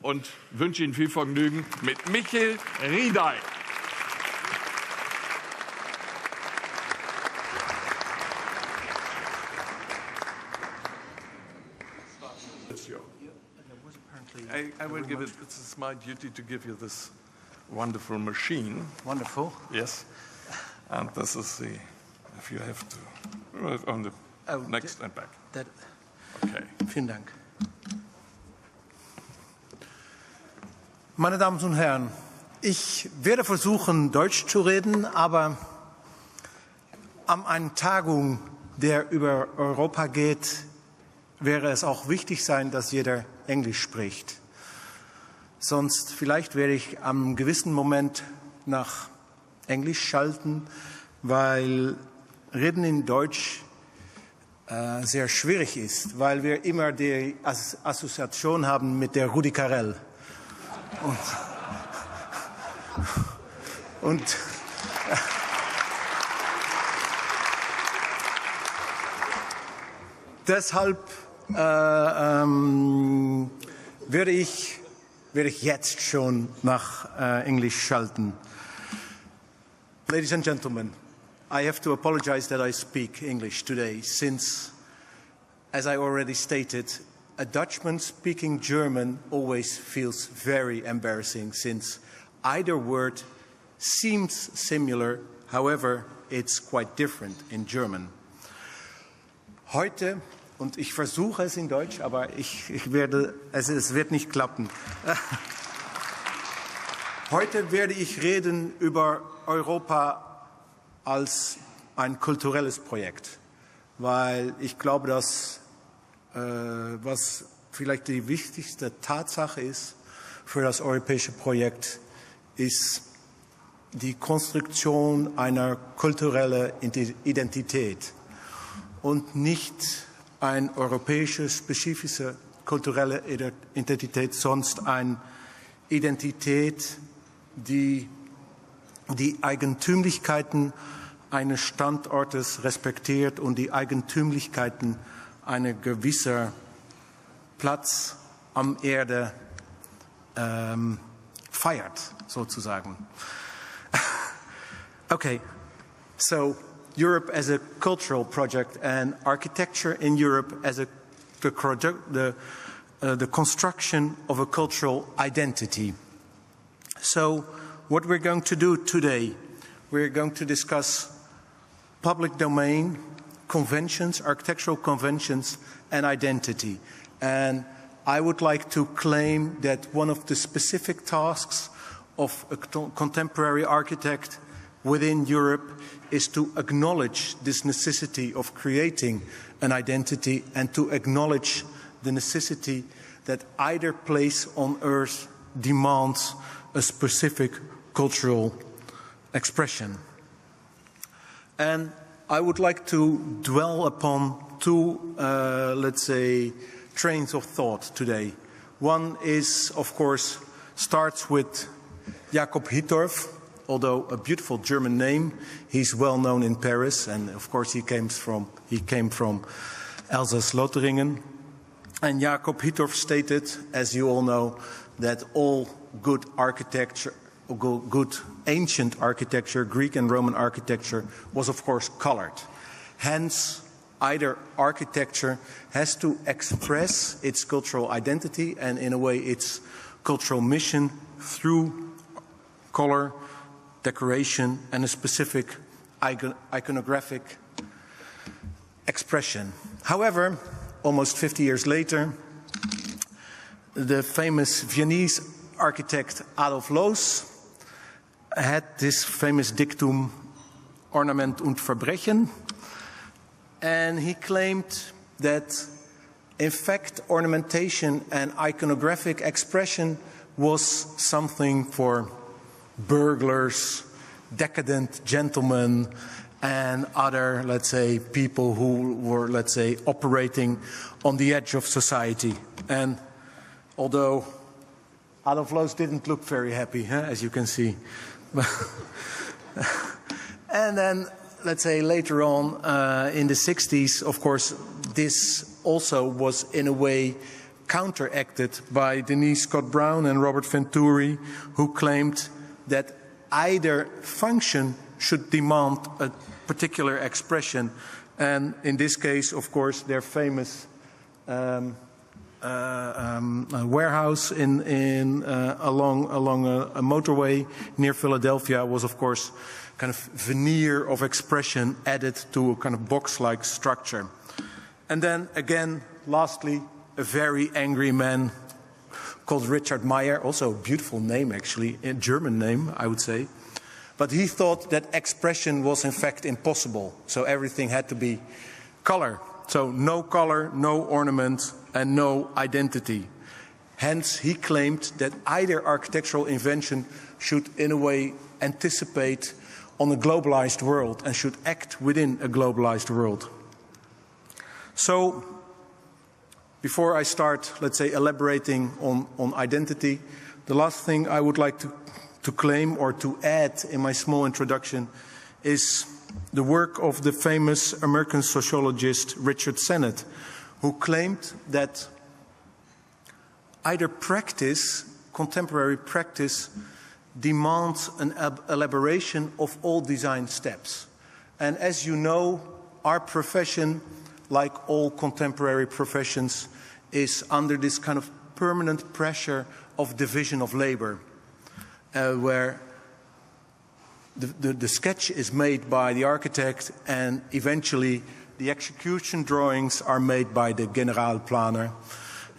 und wünsche Ihnen viel Vergnügen mit Michiel Riedijk. I will give it, it's my duty to give you this wonderful machine. Wonderful. Yes. And this is the, if you have to, on the next and back. Okay. Vielen Dank. Meine Damen und Herren, ich werde versuchen, Deutsch zu reden, aber an einer Tagung, der über Europa geht, wäre es auch wichtig sein, dass jeder Englisch spricht. Sonst vielleicht werde ich am gewissen Moment nach Englisch schalten, weil Reden in Deutsch sehr schwierig ist, weil wir immer die Assoziation haben mit der Rudi Carrell. Und deshalb werde ich jetzt schon nach Englisch schalten. Ladies and gentlemen, I have to apologize that I speak English today, since, as I already stated, a Dutchman speaking German always feels very embarrassing, since either word seems similar, however, it's quite different in German. Heute, und ich versuche es in Deutsch, aber es wird nicht klappen. Heute werde ich reden über Europa als ein kulturelles Projekt, weil ich glaube, dass was vielleicht die wichtigste Tatsache ist für das europäische Projekt, ist die Konstruktion einer kulturellen Identität und nicht eine europäische spezifische kulturelle Identität, sondern eine Identität, die die Eigentümlichkeiten eines Standortes respektiert und die Eigentümlichkeiten einer gewissen Platz am Erde feiert, sozusagen. Okay, so Europe as a cultural project and architecture in Europe as the construction of a cultural identity. So what we're going to do today, we're going to discuss public domain, conventions, architectural conventions, and identity. And I would like to claim that one of the specific tasks of a contemporary architect within Europe is to acknowledge this necessity of creating an identity and to acknowledge the necessity that either place on earth demands a specific cultural expression. And I would like to dwell upon two, let's say, trains of thought today. One is, of course, starts with Jakob Hittorf, although a beautiful German name. He's well known in Paris, and of course he came from Alsace-Lothringen. And Jakob Hittorf stated, as you all know, that all good architecture, good ancient architecture, Greek and Roman architecture, was of course colored. Hence, either architecture has to express its cultural identity and in a way its cultural mission through color, decoration, and a specific iconographic expression. However, almost 50 years later, the famous Viennese architect Adolf Loos had this famous dictum, Ornament und Verbrechen, and he claimed that, in fact, ornamentation and iconographic expression was something for burglars, decadent gentlemen, and other, let's say, people who were, let's say, operating on the edge of society. And although Adolf Loos didn't look very happy, as you can see. And then, let's say, later on, in the 60s, of course, this also was, in a way, counteracted by Denise Scott Brown and Robert Venturi, who claimed that either function should demand a particular expression. And in this case, of course, their famous warehouse along a motorway near Philadelphia was, of course, kind of veneer of expression added to a kind of box-like structure. And then again, lastly, a very angry man called Richard Meyer, also a beautiful name actually, a German name I would say. But he thought that expression was in fact impossible, so everything had to be color. So no color, no ornament, and no identity. Hence, he claimed that either architectural invention should in a way anticipate on a globalized world and should act within a globalized world. So, before I start, let's say, elaborating on identity, the last thing I would like to claim or to add in my small introduction is the work of the famous American sociologist Richard Sennett, who claimed that either practice, contemporary practice, demands an elaboration of all design steps. And as you know, our profession, like all contemporary professions, is under this kind of permanent pressure of division of labor, where the sketch is made by the architect and eventually the execution drawings are made by the Generalplaner,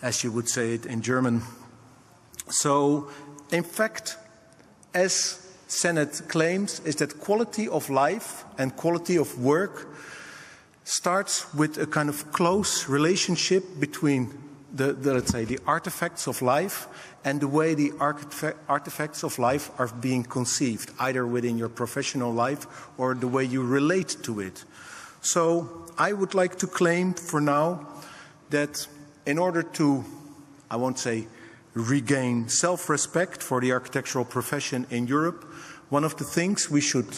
as you would say it in German. So, in fact, as Sennett claims, is that quality of life and quality of work starts with a kind of close relationship between let's say, the artifacts of life and the way the artifacts of life are being conceived, either within your professional life or the way you relate to it. So I would like to claim for now that in order to, I won't say regain self-respect for the architectural profession in Europe, one of the things we should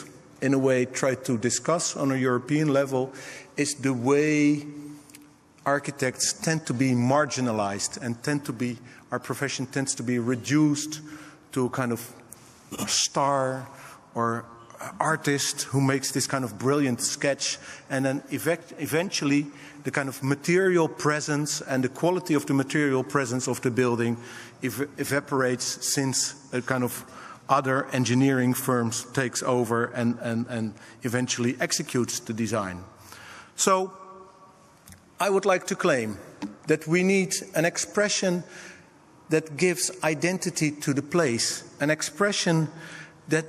in a way try to discuss on a European level is the way architects tend to be marginalized and our profession tends to be reduced to a kind of star or artist who makes this kind of brilliant sketch, and then eventually the kind of material presence and the quality of the material presence of the building evaporates since a kind of other engineering firms takes over and eventually executes the design. So I would like to claim that we need an expression that gives identity to the place, an expression that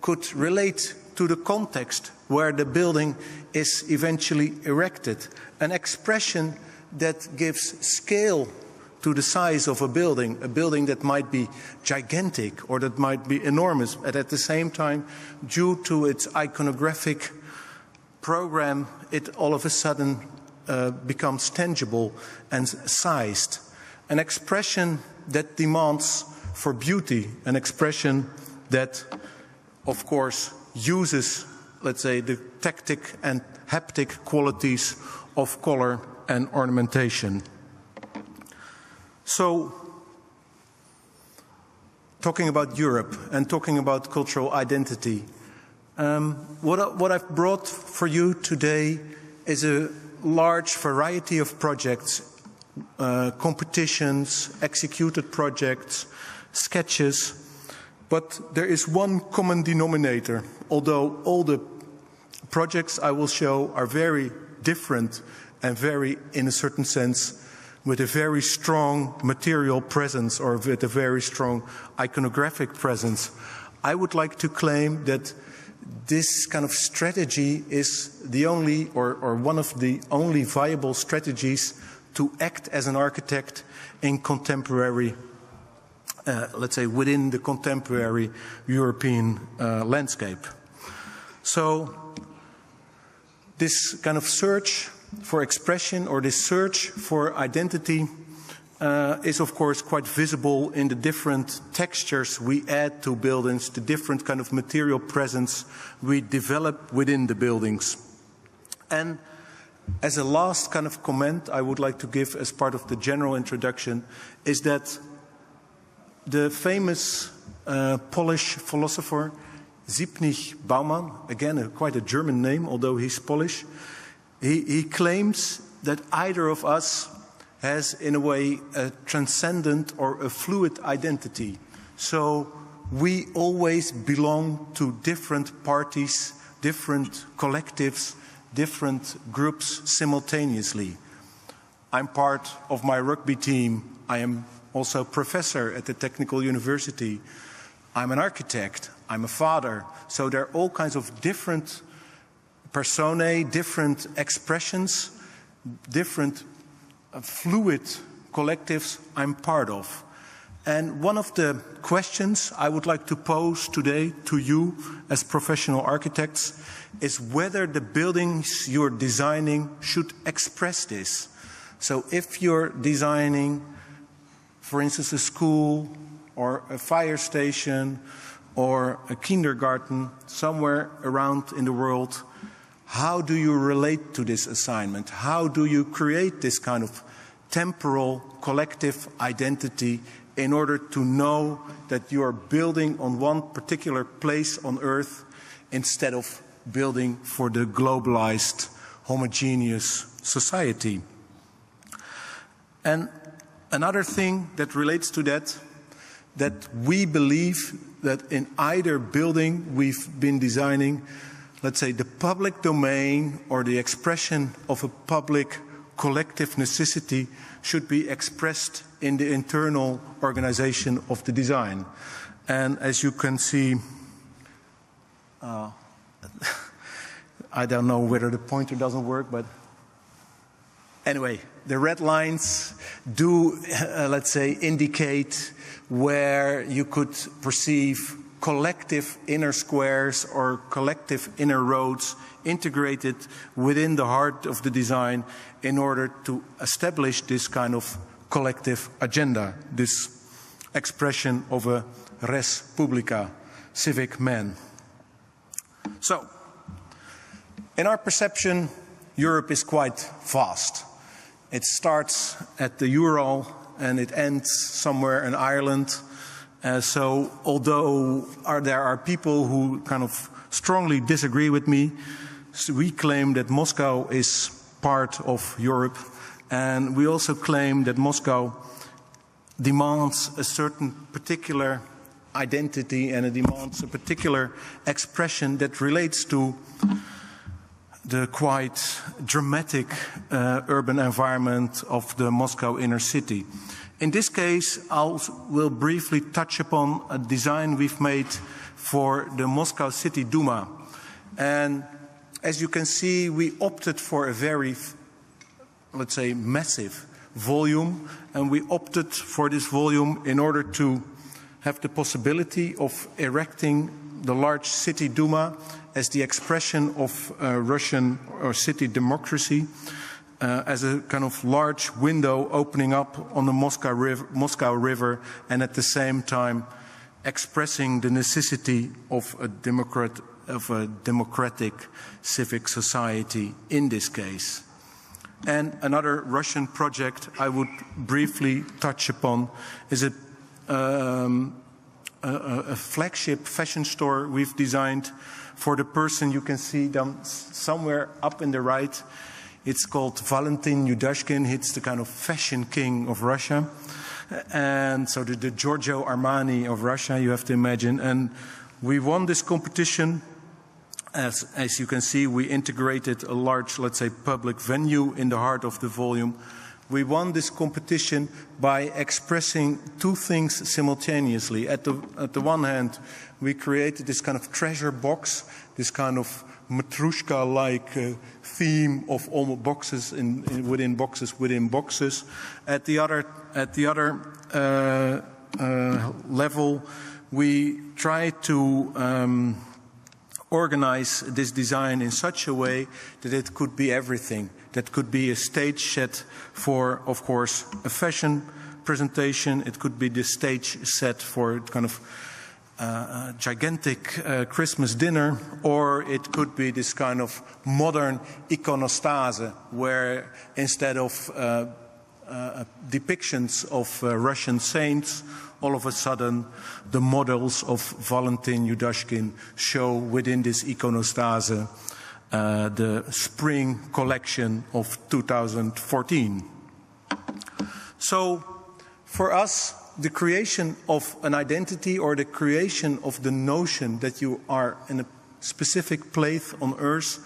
could relate to the context where the building is eventually erected, an expression that gives scale to the size of a building that might be gigantic or that might be enormous, and at the same time, due to its iconographic program, it all of a sudden becomes tangible and sized. An expression that demands for beauty, an expression that, of course, uses, let's say, the tactic and haptic qualities of color and ornamentation. So, talking about Europe and talking about cultural identity, what I've brought for you today is a large variety of projects, competitions, executed projects, sketches, but there is one common denominator. Although all the projects I will show are very different and very, in a certain sense, with a very strong material presence or with a very strong iconographic presence, I would like to claim that this kind of strategy is the only or one of the only viable strategies to act as an architect in contemporary, let's say, within the contemporary European landscape. So this kind of search for expression or this search for identity is of course quite visible in the different textures we add to buildings, the different kind of material presence we develop within the buildings. And as a last kind of comment I would like to give as part of the general introduction is that the famous Polish philosopher Zbigniew Bauman, again quite a German name although he's Polish, he claims that either of us has in a way a transcendent or a fluid identity. So we always belong to different parties, different collectives, different groups simultaneously. I'm part of my rugby team. I am also a professor at the Technical University. I'm an architect. I'm a father. So there are all kinds of different personae, different expressions, different fluid collectives I'm part of. And one of the questions I would like to pose today to you as professional architects is whether the buildings you're designing should express this. So if you're designing, for instance, a school or a fire station or a kindergarten somewhere around in the world, how do you relate to this assignment? How do you create this kind of temporal collective identity in order to know that you are building on one particular place on Earth instead of building for the globalized, homogeneous society? And another thing that relates to that we believe that in either building we've been designing, let's say the public domain or the expression of a public collective necessity should be expressed in the internal organization of the design. And as you can see, I don't know whether the pointer doesn't work, but anyway, the red lines do, let's say, indicate where you could perceive collective inner squares or collective inner roads integrated within the heart of the design in order to establish this kind of collective agenda, this expression of a res publica, civic man. So, in our perception, Europe is quite vast. It starts at the Ural and it ends somewhere in Ireland. So although there are people who kind of strongly disagree with me, so we claim that Moscow is part of Europe, and we also claim that Moscow demands a certain particular identity and it demands a particular expression that relates to the quite dramatic urban environment of the Moscow inner city. In this case, I will briefly touch upon a design we've made for the Moscow City Duma. And as you can see, we opted for a very, let's say, massive volume. And we opted for this volume in order to have the possibility of erecting the large City Duma as the expression of Russian or city democracy, as a kind of large window opening up on the Moscow River, and at the same time expressing the necessity of a democratic civic society in this case. And another Russian project I would briefly touch upon is a flagship fashion store we've designed for the person you can see down somewhere up in the right. It's called Valentin Yudashkin. It's the kind of fashion king of Russia. And so the Giorgio Armani of Russia, you have to imagine. And we won this competition. As you can see, we integrated a large, let's say, public venue in the heart of the volume. We won this competition by expressing two things simultaneously. At the one hand, we created this kind of treasure box, this kind of Matrushka-like theme of all boxes within boxes within boxes. At the other level, we try to organize this design in such a way that it could be everything. That could be a stage set for, of course, a fashion presentation. It could be the stage set for kind of gigantic Christmas dinner, or it could be this kind of modern iconostase, where instead of depictions of Russian saints, all of a sudden the models of Valentin Yudashkin show within this iconostase the spring collection of 2014. So for us, the creation of an identity, or the creation of the notion that you are in a specific place on Earth,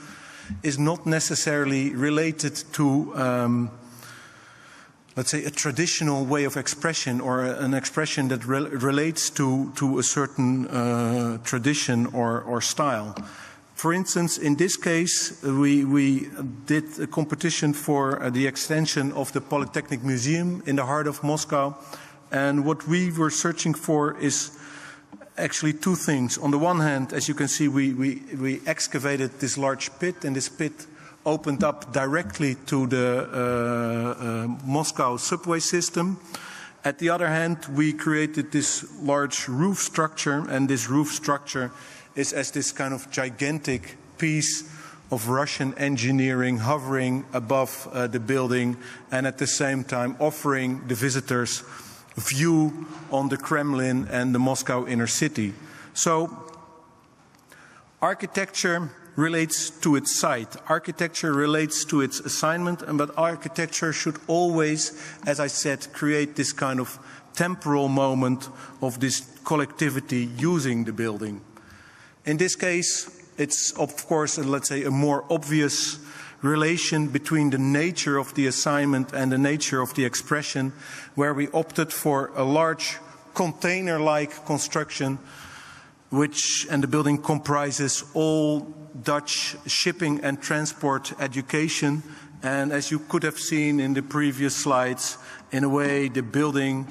is not necessarily related to let's say, a traditional way of expression, or an expression that relates to a certain tradition or style. For instance, in this case, we did a competition for the extension of the Polytechnic Museum in the heart of Moscow. And what we were searching for is actually two things. On the one hand, as you can see, we excavated this large pit, and this pit opened up directly to the Moscow subway system. At the other hand, we created this large roof structure, and this roof structure is as this kind of gigantic piece of Russian engineering hovering above the building, and at the same time offering the visitors a view on the Kremlin and the Moscow inner city. So architecture relates to its site. Architecture relates to its assignment, but architecture should always, as I said, create this kind of temporal moment of this collectivity using the building. In this case, it's of course, let's say, a more obvious relation between the nature of the assignment and the nature of the expression, where we opted for a large container-like construction, and the building comprises all Dutch shipping and transport education. And as you could have seen in the previous slides, in a way the building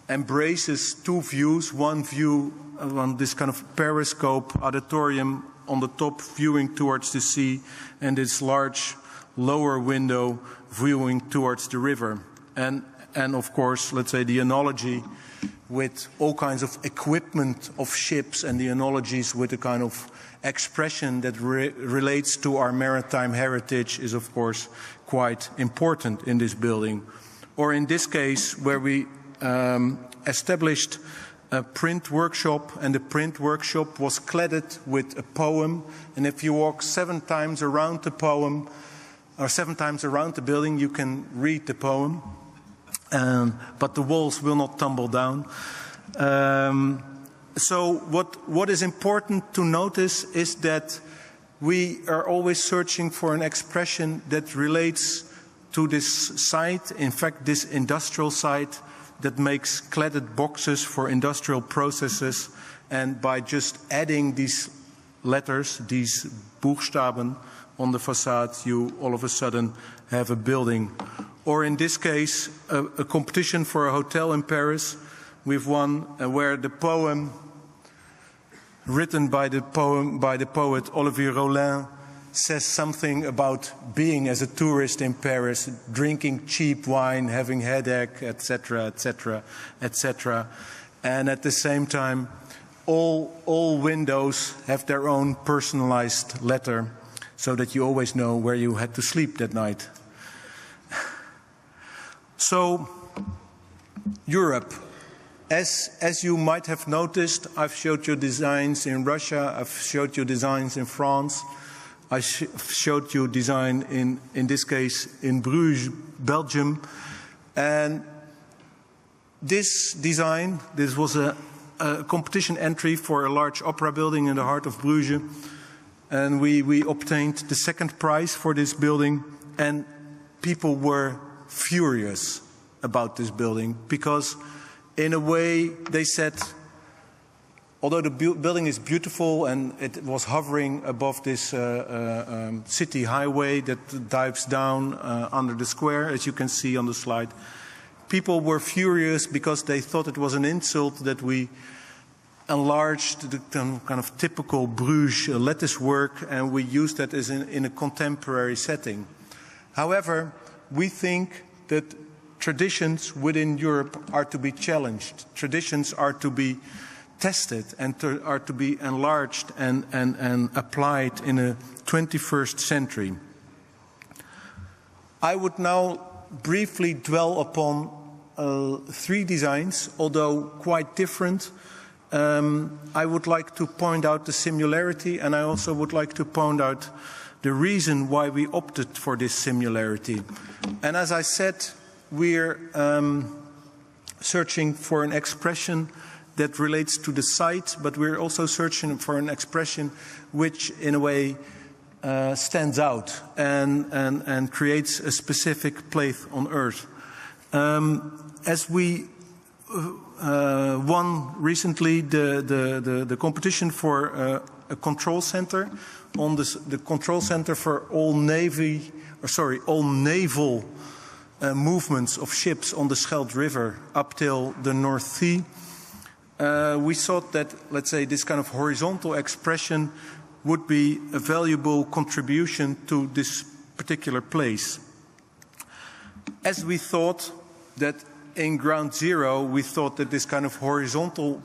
embraces two views. One view on this kind of periscope auditorium on the top viewing towards the sea, and this large lower window viewing towards the river. And of course, let's say, the analogy with all kinds of equipment of ships, and the analogies with a kind of expression that relates to our maritime heritage is of course quite important in this building. Or in this case, where we established a print workshop, and the print workshop was cladded with a poem, and if you walk 7 times around the poem, or 7 times around the building, you can read the poem. But the walls will not tumble down. So what is important to notice is that we are always searching for an expression that relates to this site, in fact this industrial site that makes cladded boxes for industrial processes, and by just adding these letters, these Buchstaben on the facade, you all of a sudden have a building. Or in this case, a competition for a hotel in Paris. We've won where the poem written by the poet Olivier Rollin says something about being as a tourist in Paris, drinking cheap wine, having headache, etc., etc., etc. And at the same time, all windows have their own personalized letter, so that you always know where you had to sleep that night. So, Europe. As you might have noticed, I've showed you designs in Russia, I've showed you designs in France, I showed you design in this case in Bruges, Belgium. And this design, this was a competition entry for a large opera building in the heart of Bruges. And we obtained the 2nd prize for this building, and people were furious about this building, because in a way they said, although the building is beautiful and it was hovering above this city highway that dives down under the square, as you can see on the slide, people were furious because they thought it was an insult that we enlarged the kind of typical Bruges lattice work, and we used that as in a contemporary setting. However, we think that traditions within Europe are to be challenged. Traditions are to be tested and are to be enlarged and applied in the 21st century. I would now briefly dwell upon 3 designs, although quite different. I would like to point out the similarity, and I also would like to point out the reason why we opted for this similarity. And as I said, we're searching for an expression that relates to the site, but we're also searching for an expression which, in a way, stands out and creates a specific place on Earth. As we won recently the competition for a control center on the control center for all naval movements of ships on the Scheldt River up till the North Sea. We thought that, let's say, this kind of horizontal expression would be a valuable contribution to this particular place. As we thought that in ground zero, we thought that this kind of horizontal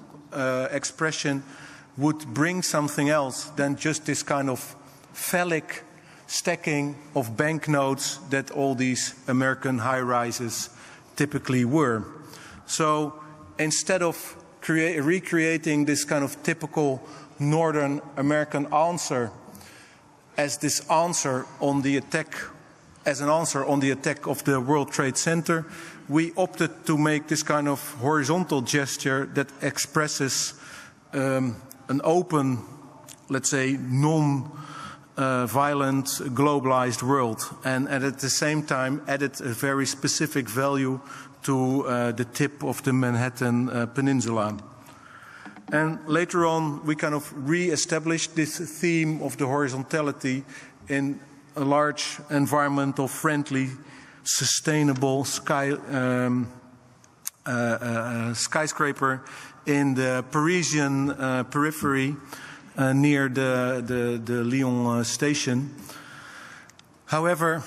expression would bring something else than just this kind of phallic stacking of banknotes that all these American high-rises typically were. So instead of recreating this kind of typical Northern American answer as this answer on the attack, as an answer on the attack of the World Trade Center, we opted to make this kind of horizontal gesture that expresses an open, let's say, non-violent, globalized world, and at the same time added a very specific value to the tip of the Manhattan Peninsula. And later on, we kind of re-established this theme of the horizontality in a large environmental friendly, sustainable skyscraper in the Parisian periphery near the Lyon station. However,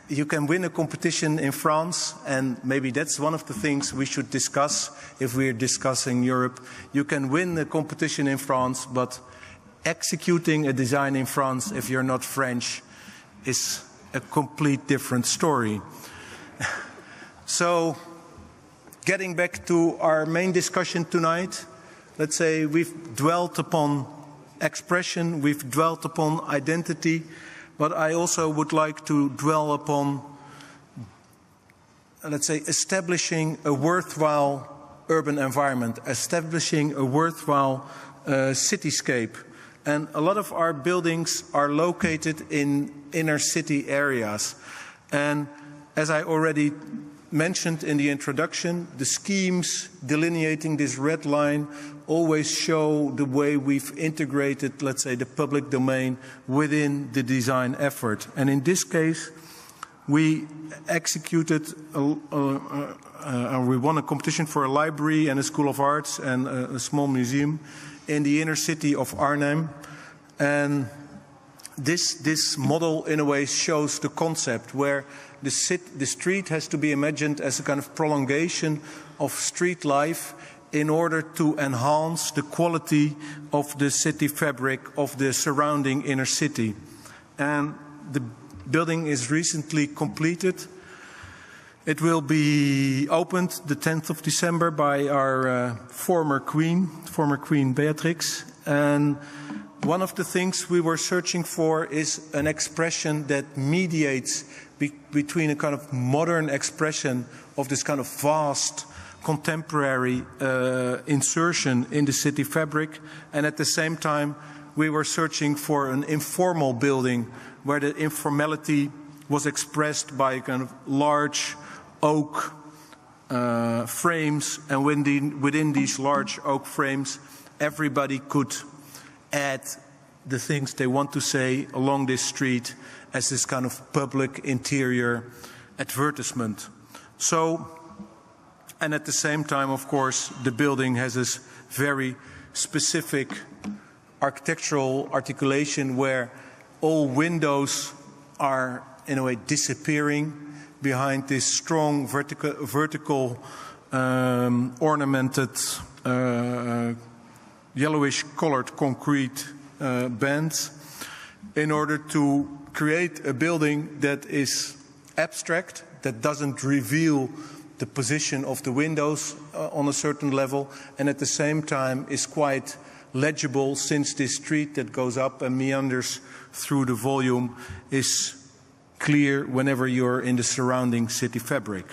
you can win a competition in France, and maybe that's one of the things we should discuss if we're discussing Europe. You can win a competition in France, but executing a design in France, if you're not French, is a complete different story. So, getting back to our main discussion tonight, let's say we've dwelt upon expression, we've dwelt upon identity, but I also would like to dwell upon, let's say, establishing a worthwhile urban environment, establishing a worthwhile cityscape. And a lot of our buildings are located in inner city areas. And as I already mentioned in the introduction, the schemes delineating this red line always show the way we've integrated, let's say, the public domain within the design effort. And in this case, we executed, we won a competition for a library and a school of arts and a small museum in the inner city of Arnhem. And this model, in a way, shows the concept where the street has to be imagined as a kind of prolongation of street life in order to enhance the quality of the city fabric of the surrounding inner city. And the building is recently completed. It will be opened the 10th of December by our former Queen Beatrix. And one of the things we were searching for is an expression that mediates between a kind of modern expression of this kind of vast contemporary insertion in the city fabric, and at the same time we were searching for an informal building where the informality was expressed by kind of large oak frames, and within these large oak frames everybody could add the things they want to say along this street as this kind of public interior advertisement. So, and at the same time, of course, the building has this very specific architectural articulation where all windows are, in a way, disappearing behind this strong vertical ornamented yellowish colored concrete bands in order to create a building that is abstract, that doesn't reveal the position of the windows on a certain level, and at the same time is quite legible, since this street that goes up and meanders through the volume is clear whenever you're in the surrounding city fabric.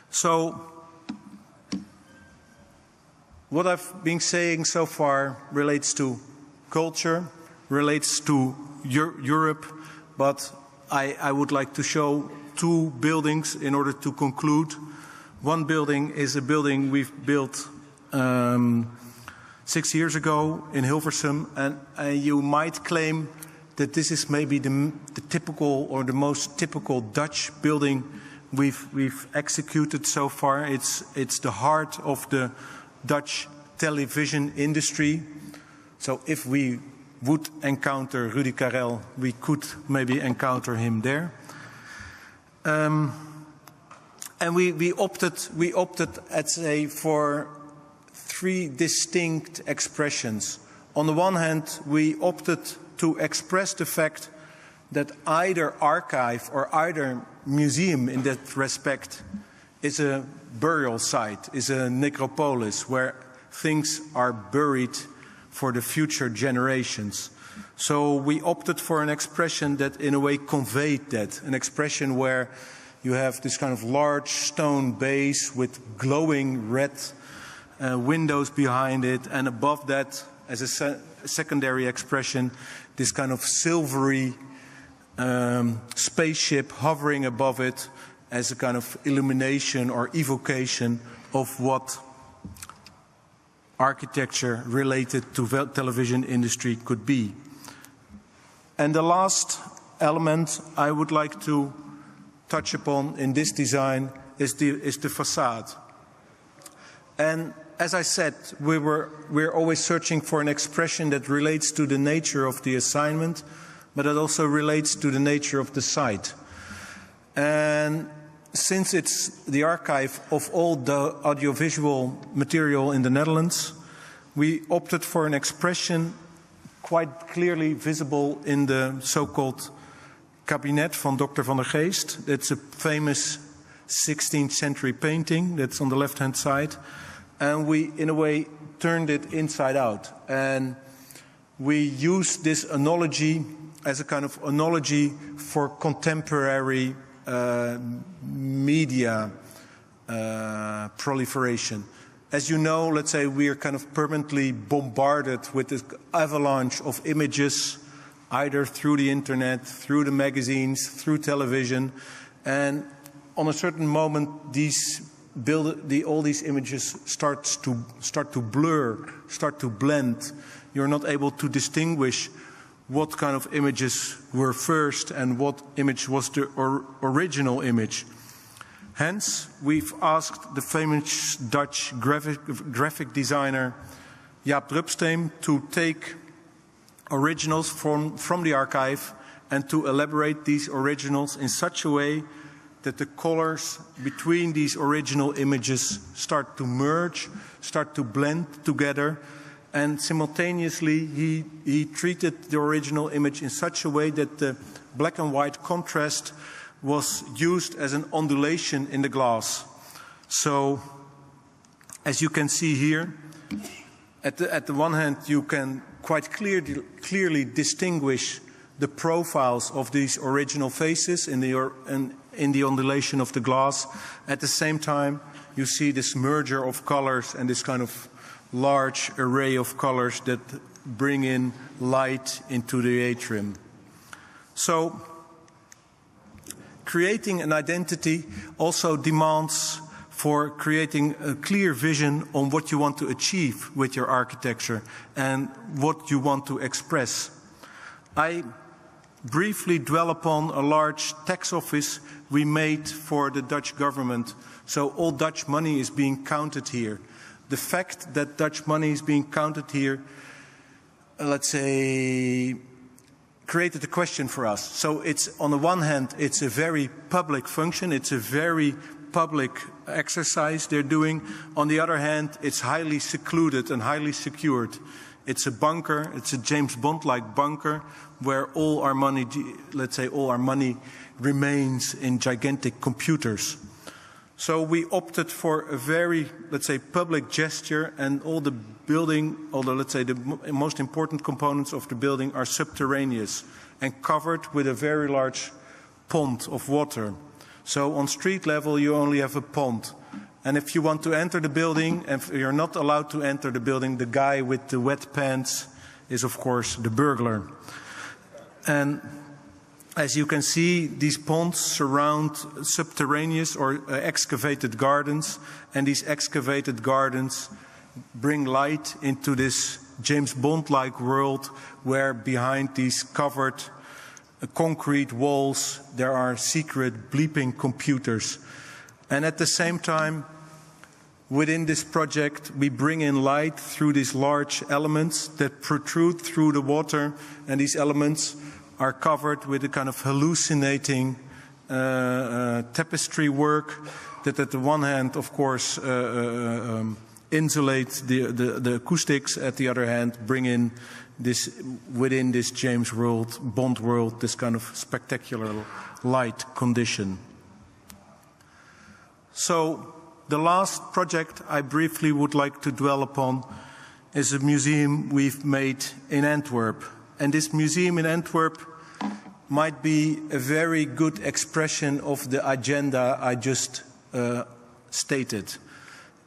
So, what I've been saying so far relates to culture, relates to Europe, but I would like to show two buildings in order to conclude. One building is a building we've built 6 years ago in Hilversum, and you might claim that this is maybe the typical or the most typical Dutch building we've executed so far. It's the heart of the Dutch television industry. So if we would encounter Rudy Karel, we could maybe encounter him there. And we opted, I'd say, for three distinct expressions. On the one hand, we opted to express the fact that either archive or either museum in that respect is a burial site, is a necropolis where things are buried for the future generations. So we opted for an expression that in a way conveyed that, an expression where you have this kind of large stone base with glowing red windows behind it, and above that, as a secondary expression, this kind of silvery spaceship hovering above it as a kind of illumination or evocation of what architecture related to the television industry could be. And the last element I would like to touch upon in this design is the facade. And as I said, we're always searching for an expression that relates to the nature of the assignment, but it also relates to the nature of the site. And since it's the archive of all the audiovisual material in the Netherlands, we opted for an expression quite clearly visible in the so-called Kabinet van Dr. van der Geest. It's a famous 16th century painting that's on the left-hand side. And we, in a way, turned it inside out. And we used this analogy as a kind of analogy for contemporary media proliferation. As you know, let's say we are kind of permanently bombarded with this avalanche of images, either through the internet, through the magazines, through television, and on a certain moment, all these images start to blur, start to blend. You're not able to distinguish what kind of images were first and what image was the original image. Hence, we've asked the famous Dutch graphic designer Jaap Drupsteen to take originals from the archive and to elaborate these originals in such a way that the colors between these original images start to merge, start to blend together, and simultaneously he treated the original image in such a way that the black and white contrast was used as an ondulation in the glass. So, as you can see here, at the one hand you can quite clearly distinguish the profiles of these original faces in the ondulation of the glass. At the same time, you see this merger of colors and this kind of large array of colors that bring in light into the atrium. So, creating an identity also demands for creating a clear vision on what you want to achieve with your architecture and what you want to express. I briefly dwell upon a large tax office we made for the Dutch government. So all Dutch money is being counted here. The fact that Dutch money is being counted here, let's say, created a question for us. So it's, on the one hand, it's a very public function, it's a very public exercise they're doing. On the other hand, it's highly secluded and highly secured. It's a bunker, it's a James Bond-like bunker where all our money, let's say all our money remains in gigantic computers. So we opted for a very, let's say, public gesture, and all the building, although let's say the most important components of the building are subterraneous and covered with a very large pond of water. So on street level you only have a pond. And if you want to enter the building, if you're not allowed to enter the building, the guy with the wet pants is of course the burglar. And as you can see, these ponds surround subterraneous or excavated gardens, and these excavated gardens bring light into this James Bond-like world where behind these covered concrete walls there are secret bleeping computers. And at the same time, within this project, we bring in light through these large elements that protrude through the water, and these elements are covered with a kind of hallucinating tapestry work that at the one hand, of course, insulates the acoustics, at the other hand, bring in this, within this James Bond world, this kind of spectacular light condition. So the last project I briefly would like to dwell upon is a museum we've made in Antwerp. And this museum in Antwerp might be a very good expression of the agenda I just stated.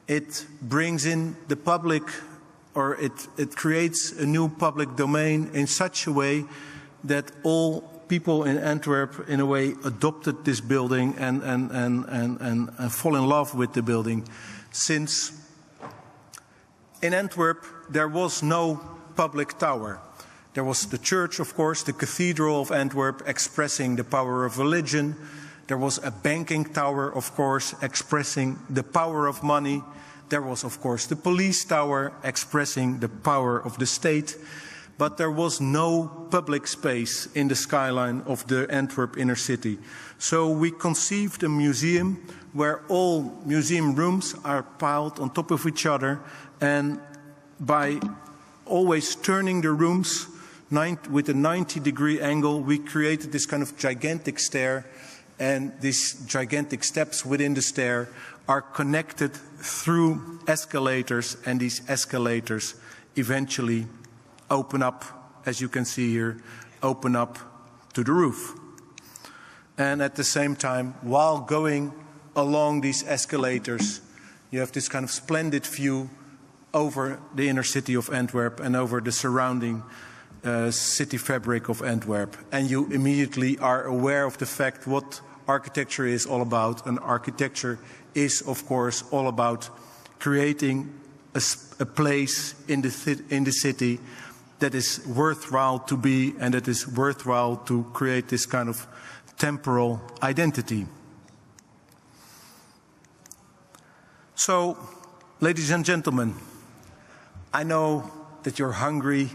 It brings in the public, or it creates a new public domain in such a way that all people in Antwerp, in a way, adopted this building and fall in love with the building. Since in Antwerp there was no public tower. There was the church, of course, the Cathedral of Antwerp, expressing the power of religion. There was a banking tower, of course, expressing the power of money. There was, of course, the police tower, expressing the power of the state. But there was no public space in the skyline of the Antwerp inner city. So we conceived a museum where all museum rooms are piled on top of each other, and by always turning the rooms with a 90-degree angle, we created this kind of gigantic stair, and these gigantic steps within the stair are connected through escalators, and these escalators eventually open up, as you can see here, open up to the roof. And at the same time, while going along these escalators, you have this kind of splendid view over the inner city of Antwerp and over the surrounding city fabric of Antwerp. And you immediately are aware of the fact what architecture is all about. And architecture is, of course, all about creating a place in the city that is worthwhile to be, and that is worthwhile to create this kind of temporal identity. So, ladies and gentlemen, I know that you're hungry.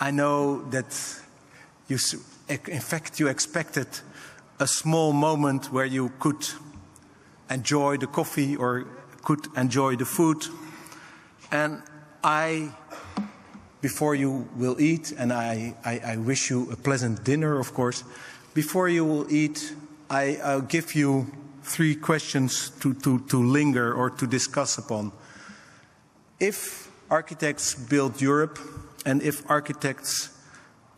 I know that in fact you expected a small moment where you could enjoy the coffee or could enjoy the food. And before you will eat, and I wish you a pleasant dinner, of course, before you will eat, I'll give you 3 questions to linger or to discuss upon. If architects build Europe, and if architects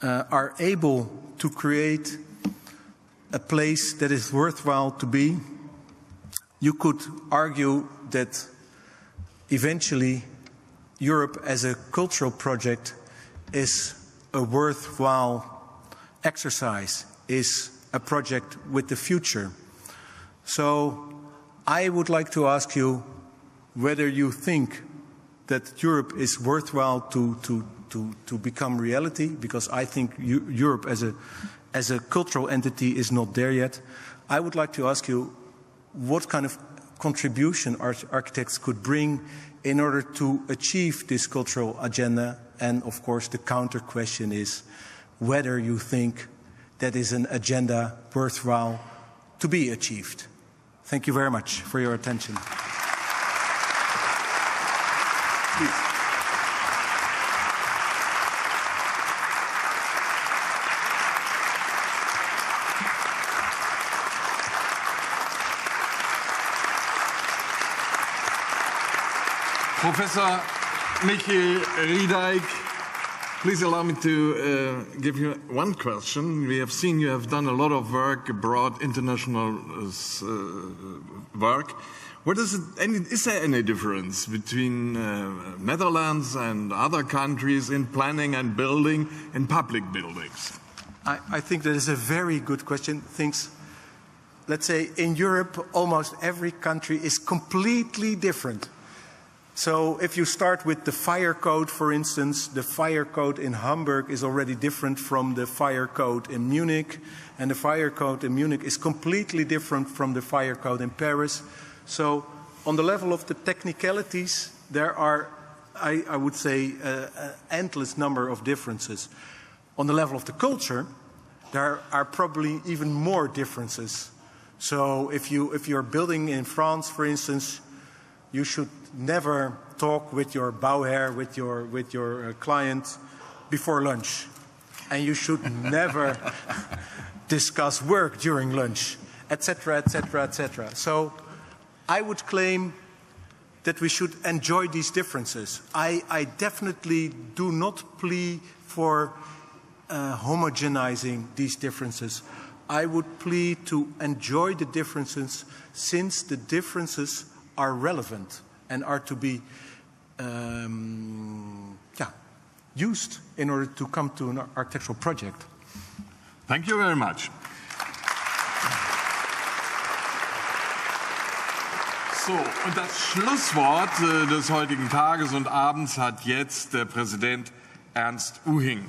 are able to create a place that is worthwhile to be, you could argue that eventually Europe as a cultural project is a worthwhile exercise, is a project with the future. So I would like to ask you whether you think that Europe is worthwhile to become reality, because I think Europe as a cultural entity is not there yet. I would like to ask you what kind of contribution architects could bring in order to achieve this cultural agenda. And of course the counter question is whether you think that is an agenda worthwhile to be achieved. Thank you very much for your attention. Please. Professor Michiel Riedijk, please allow me to give you one question. We have seen you have done a lot of work abroad, international work. Is there any difference between Netherlands and other countries in planning and building in public buildings? I think that is a very good question. Let's say in Europe, almost every country is completely different. So if you start with the fire code, for instance, the fire code in Hamburg is already different from the fire code in Munich, and the fire code in Munich is completely different from the fire code in Paris. So on the level of the technicalities, there are, I would say, an endless number of differences. On the level of the culture, there are probably even more differences. So if you're building in France, for instance, you should never talk with your bouwheer, with your client before lunch. And you should never discuss work during lunch, etc., etc., etc. So I would claim that we should enjoy these differences. I definitely do not plea for homogenizing these differences. I would plead to enjoy the differences, since the differences are relevant and are to be used in order to come to an architectural project. Thank you very much. So, und das Schlusswort des heutigen Tages und Abends hat jetzt der Präsident Ernst Uhing.